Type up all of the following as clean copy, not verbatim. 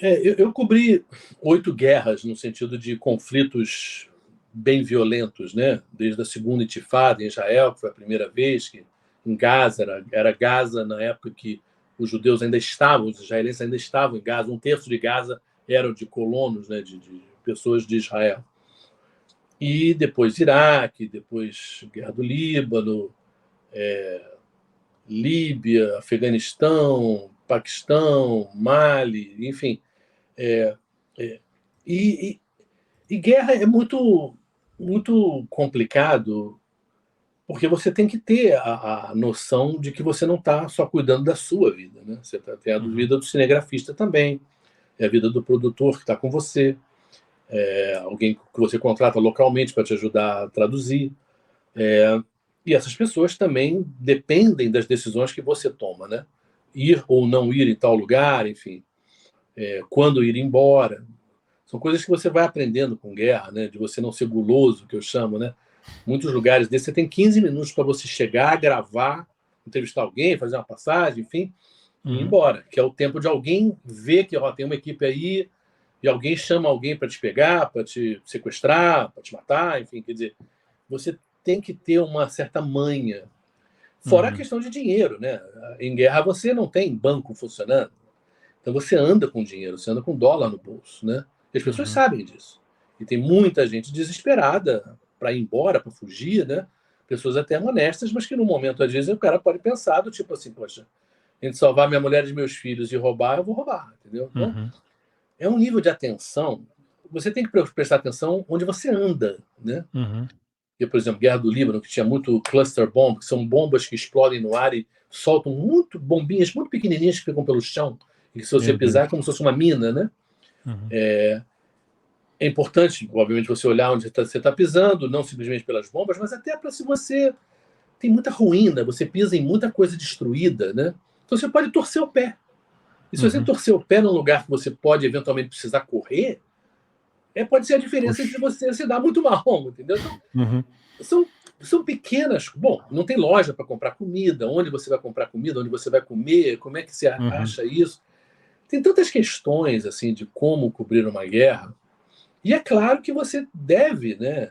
Eu cobri 8 guerras no sentido de conflitos bem violentos, né? Desde a segunda intifada em Israel, que foi a primeira vez, que em Gaza, era Gaza na época que os judeus ainda estavam, os israelenses ainda estavam em Gaza, um terço de Gaza eram de colonos, né? De pessoas de Israel. E depois Iraque, depois Guerra do Líbano, Líbia, Afeganistão, Paquistão, Mali, enfim. É, é, e, e guerra é muito complicado, porque você tem que ter a noção de que você não está só cuidando da sua vida, né? Você tem a Uhum. vida do cinegrafista também, é a vida do produtor que está com você, alguém que você contrata localmente para te ajudar a traduzir. E essas pessoas também dependem das decisões que você toma, né? Ir ou não ir em tal lugar, enfim, quando ir embora. São coisas que você vai aprendendo com guerra, né? De você não ser guloso, que eu chamo, né? Muitos lugares desses você tem 15 minutos para você chegar, gravar, entrevistar alguém, fazer uma passagem, enfim, e ir Uhum. embora. Que é o tempo de alguém ver que ó, tem uma equipe aí e alguém chama alguém para te pegar, para te sequestrar, para te matar, enfim, quer dizer, você tem que ter uma certa manha. Fora a Uhum. questão de dinheiro, né? Em guerra você não tem banco funcionando, então você anda com dinheiro, você anda com dólar no bolso, né? E as pessoas Uhum. sabem disso. E tem muita gente desesperada para ir embora, para fugir, né? Pessoas até honestas, mas que no momento, às vezes, o cara pode pensar do tipo assim, poxa, entre salvar minha mulher e meus filhos e roubar, eu vou roubar, entendeu? Então, Uhum. é um nível de atenção. Você tem que prestar atenção onde você anda, né? Uhum. E, por exemplo, Guerra do Líbano, que tinha muito cluster bomb, que são bombas que explodem no ar e soltam muito bombinhas muito pequenininhas que ficam pelo chão, e que se você Meu pisar é Deus. como se fosse uma mina, né? Uhum. É importante, obviamente, você olhar onde você está pisando, não simplesmente pelas bombas, mas até para se você tem muita ruína, você pisa em muita coisa destruída, né? Então você pode torcer o pé. E se você Uhum. torcer o pé num lugar que você pode eventualmente precisar correr, pode ser a diferença entre Puxa. você se dar muito mal, entendeu? Então, Uhum. são, são pequenas. Bom, não tem loja para comprar comida, onde você vai comprar comida, onde você vai comer, como é que você Uhum. acha isso? Tem tantas questões assim de como cobrir uma guerra. E é claro que você deve, né?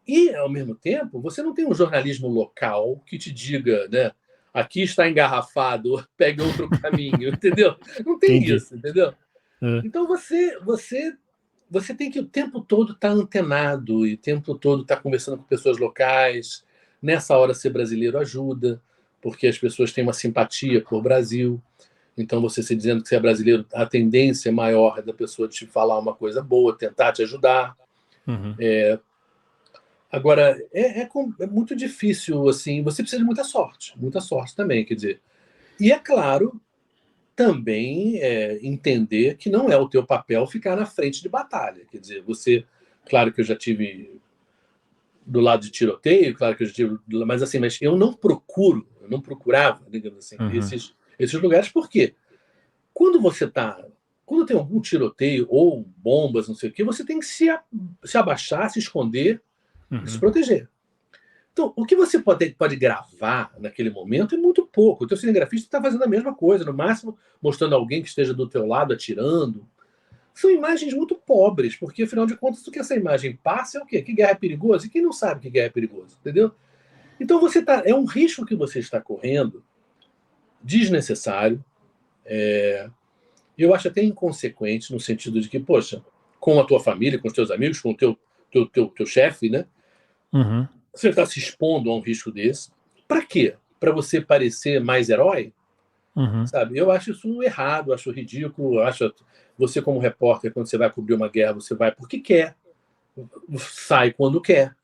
E, ao mesmo tempo, você não tem um jornalismo local que te diga, né? Aqui está engarrafado, pegue outro caminho, entendeu? Não tem Entendi. isso, entendeu? É. Então você tem que o tempo todo estar antenado e o tempo todo estar conversando com pessoas locais. Nessa hora, ser brasileiro ajuda, porque as pessoas têm uma simpatia por Brasil. Então, você se dizendo que você é brasileiro, a tendência maior é da pessoa te falar uma coisa boa, tentar te ajudar. Uhum. Agora, é muito difícil, assim, você precisa de muita sorte também, quer dizer. E é claro, também entender que não é o teu papel ficar na frente de batalha. Quer dizer, você, claro que eu já tive do lado de tiroteio, claro que eu já tive, mas assim, mas eu não procurava, digamos assim, Uhum. esses lugares, por quê? Quando você está, quando tem algum tiroteio ou bombas, não sei o quê, você tem que se abaixar, se esconder e se Uhum. proteger. Então, o que você pode gravar naquele momento é muito pouco. O teu cinegrafista está fazendo a mesma coisa, no máximo mostrando alguém que esteja do teu lado atirando. São imagens muito pobres, porque afinal de contas, o que essa imagem passa é o quê? Que guerra é perigosa? E quem não sabe que guerra é perigosa, entendeu? Então é um risco que você está correndo, desnecessário, e eu acho até inconsequente, no sentido de que, poxa, com a tua família, com os teus amigos, com o teu chefe, né? Uhum. Você está se expondo a um risco desse. Para quê? Para você parecer mais herói? Uhum. Sabe? Eu acho isso errado, acho ridículo, acho você como repórter, quando você vai cobrir uma guerra, você vai porque quer, sai quando quer.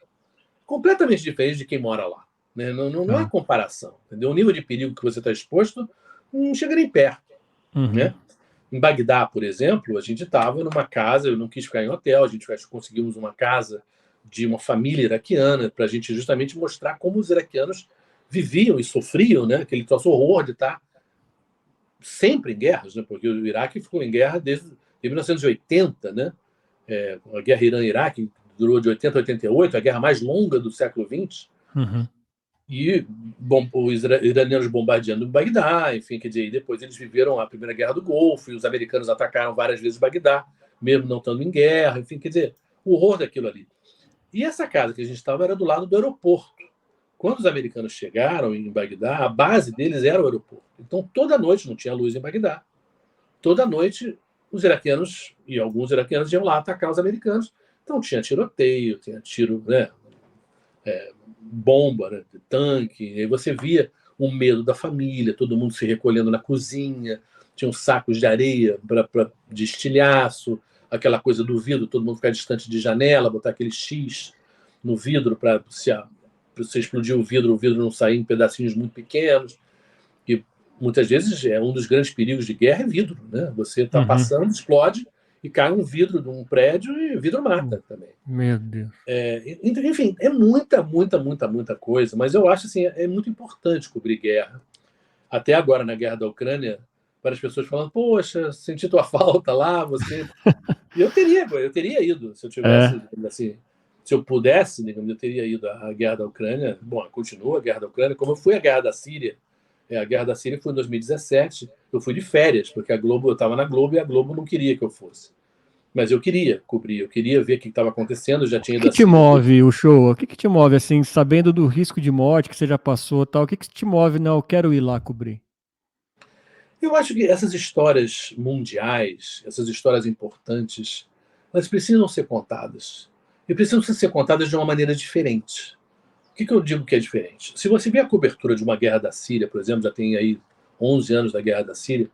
Completamente diferente de quem mora lá. Né? Não há É. comparação. Entendeu? O nível de perigo que você está exposto não chega nem perto. Uhum. Né? Em Bagdá, por exemplo, a gente estava numa casa, eu não quis ficar em hotel, a gente conseguimos uma casa de uma família iraquiana para a gente justamente mostrar como os iraquianos viviam e sofriam, né? Aquele troço horror de estar sempre em guerras, né? Porque o Iraque ficou em guerra desde 1980, né? A guerra Irã-Iraque durou de 80 a 88, a guerra mais longa do século XX. Uhum. E os iranianos bombardeando Bagdá, enfim, quer dizer, e depois eles viveram a Primeira Guerra do Golfo, e os americanos atacaram várias vezes Bagdá, mesmo não estando em guerra, enfim, quer dizer, o horror daquilo ali. E essa casa que a gente estava era do lado do aeroporto. Quando os americanos chegaram em Bagdá, a base deles era o aeroporto. Então, toda noite não tinha luz em Bagdá. Toda noite, os iraquianos e alguns iraquianos iam lá atacar os americanos. Então, tinha tiroteio, tinha tiro, né, bomba, né, de tanque. E aí você via o medo da família, todo mundo se recolhendo na cozinha, tinham sacos de areia de estilhaço, aquela coisa do vidro, todo mundo ficar distante de janela, botar aquele X no vidro para você explodir o vidro não sair em pedacinhos muito pequenos. E muitas vezes é um dos grandes perigos de guerra é vidro, né? Você está passando, explode e cai um vidro de um prédio e o vidro mata também. Meu Deus. Enfim, é muita coisa, mas eu acho assim, é muito importante cobrir guerra. Até agora, na guerra da Ucrânia, várias pessoas falando, poxa, senti tua falta lá, você... E eu teria ido, se eu tivesse, assim, se eu pudesse, digamos, eu teria ido à guerra da Ucrânia. Bom, continua a guerra da Ucrânia, como eu fui à guerra da Síria. A guerra da Síria foi em 2017, eu fui de férias, porque eu estava na Globo e a Globo não queria que eu fosse. Mas eu queria cobrir, eu queria ver o que estava acontecendo, já tinha ido O que te move, o show? O que te move, assim, sabendo do risco de morte que você já passou, tal? O que te move? Não, eu quero ir lá cobrir. Eu acho que essas histórias mundiais, essas histórias importantes, elas precisam ser contadas. E precisam ser contadas de uma maneira diferente. O que eu digo que é diferente? Se você vê a cobertura de uma guerra da Síria, por exemplo, já tem aí 11 anos da guerra da Síria,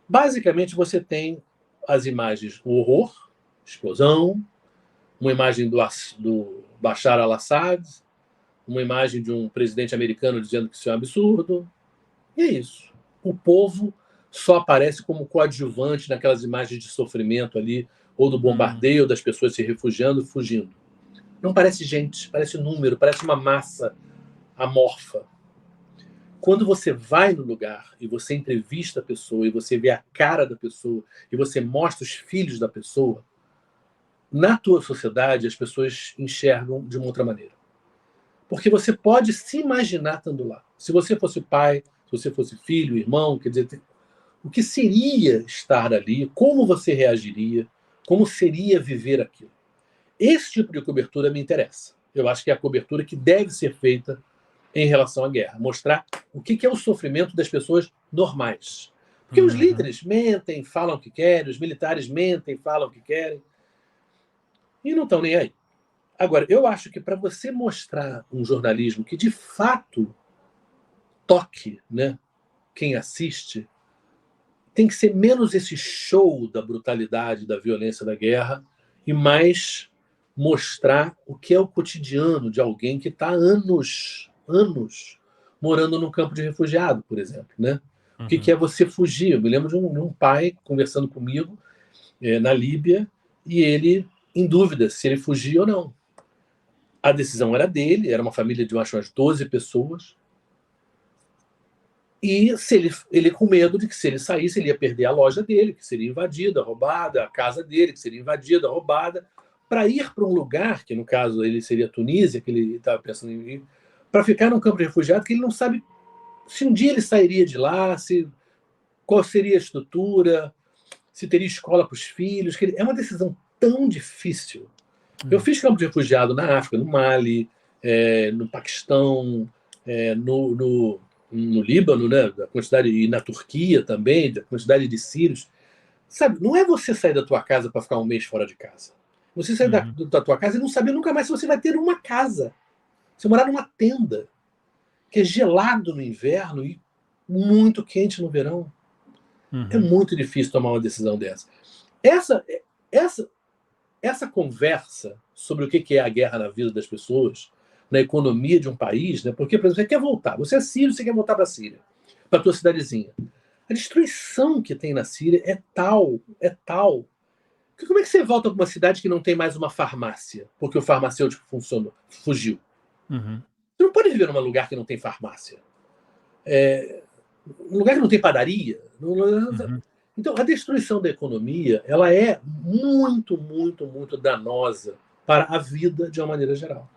basicamente você tem as imagens, o horror, explosão, uma imagem do Bashar al-Assad, uma imagem de um presidente americano dizendo que isso é um absurdo, e é isso. O povo só aparece como coadjuvante naquelas imagens de sofrimento ali, ou do bombardeio, das pessoas se refugiando, fugindo. Não parece gente, parece número, parece uma massa amorfa. Quando você vai no lugar e você entrevista a pessoa, e você vê a cara da pessoa, e você mostra os filhos da pessoa, na tua sociedade as pessoas enxergam de uma outra maneira. Porque você pode se imaginar estando lá. Se você fosse pai, se você fosse filho, irmão, quer dizer, o que seria estar ali, como você reagiria, como seria viver aquilo. Esse tipo de cobertura me interessa. Eu acho que é a cobertura que deve ser feita em relação à guerra. Mostrar o que é o sofrimento das pessoas normais. Porque os líderes mentem, falam o que querem, os militares mentem, falam o que querem, e não estão nem aí. Agora, eu acho que para você mostrar um jornalismo que de fato toque, né, quem assiste, tem que ser menos esse show da brutalidade, da violência da guerra, e mais mostrar o que é o cotidiano de alguém que está anos morando num campo de refugiado, por exemplo, né? O que é você fugir? Eu me lembro de um pai conversando comigo na Líbia, e ele em dúvida se ele fugia ou não. A decisão era dele, era uma família de umas 12 pessoas, e se ele com medo de que se ele saísse, ele ia perder a loja dele, que seria invadida, roubada, a casa dele, que seria invadida, roubada, para ir para um lugar, que no caso ele seria a Tunísia, que ele estava pensando em ir, para ficar num campo de refugiado que ele não sabe se um dia ele sairia de lá, qual seria a estrutura, se teria escola para os filhos. É uma decisão tão difícil. Eu fiz campo de refugiado na África, no Mali, no Paquistão, no Líbano, né, da quantidade, e na Turquia também, da quantidade de sírios. Sabe, não é você sair da tua casa para ficar um mês fora de casa. Você sair da tua casa e não saber nunca mais se você vai ter uma casa. Você morar numa tenda, que é gelado no inverno e muito quente no verão. É muito difícil tomar uma decisão dessa. Essa conversa sobre o que é a guerra na vida das pessoas, na economia de um país, né? Porque, por exemplo, você quer voltar, você é sírio, você quer voltar para a Síria, para a tua cidadezinha. A destruição que tem na Síria é tal. Como é que você volta para uma cidade que não tem mais uma farmácia, porque o farmacêutico fugiu? Você não pode viver num lugar que não tem farmácia. Um lugar que não tem padaria. Então, a destruição da economia, ela é muito danosa para a vida de uma maneira geral.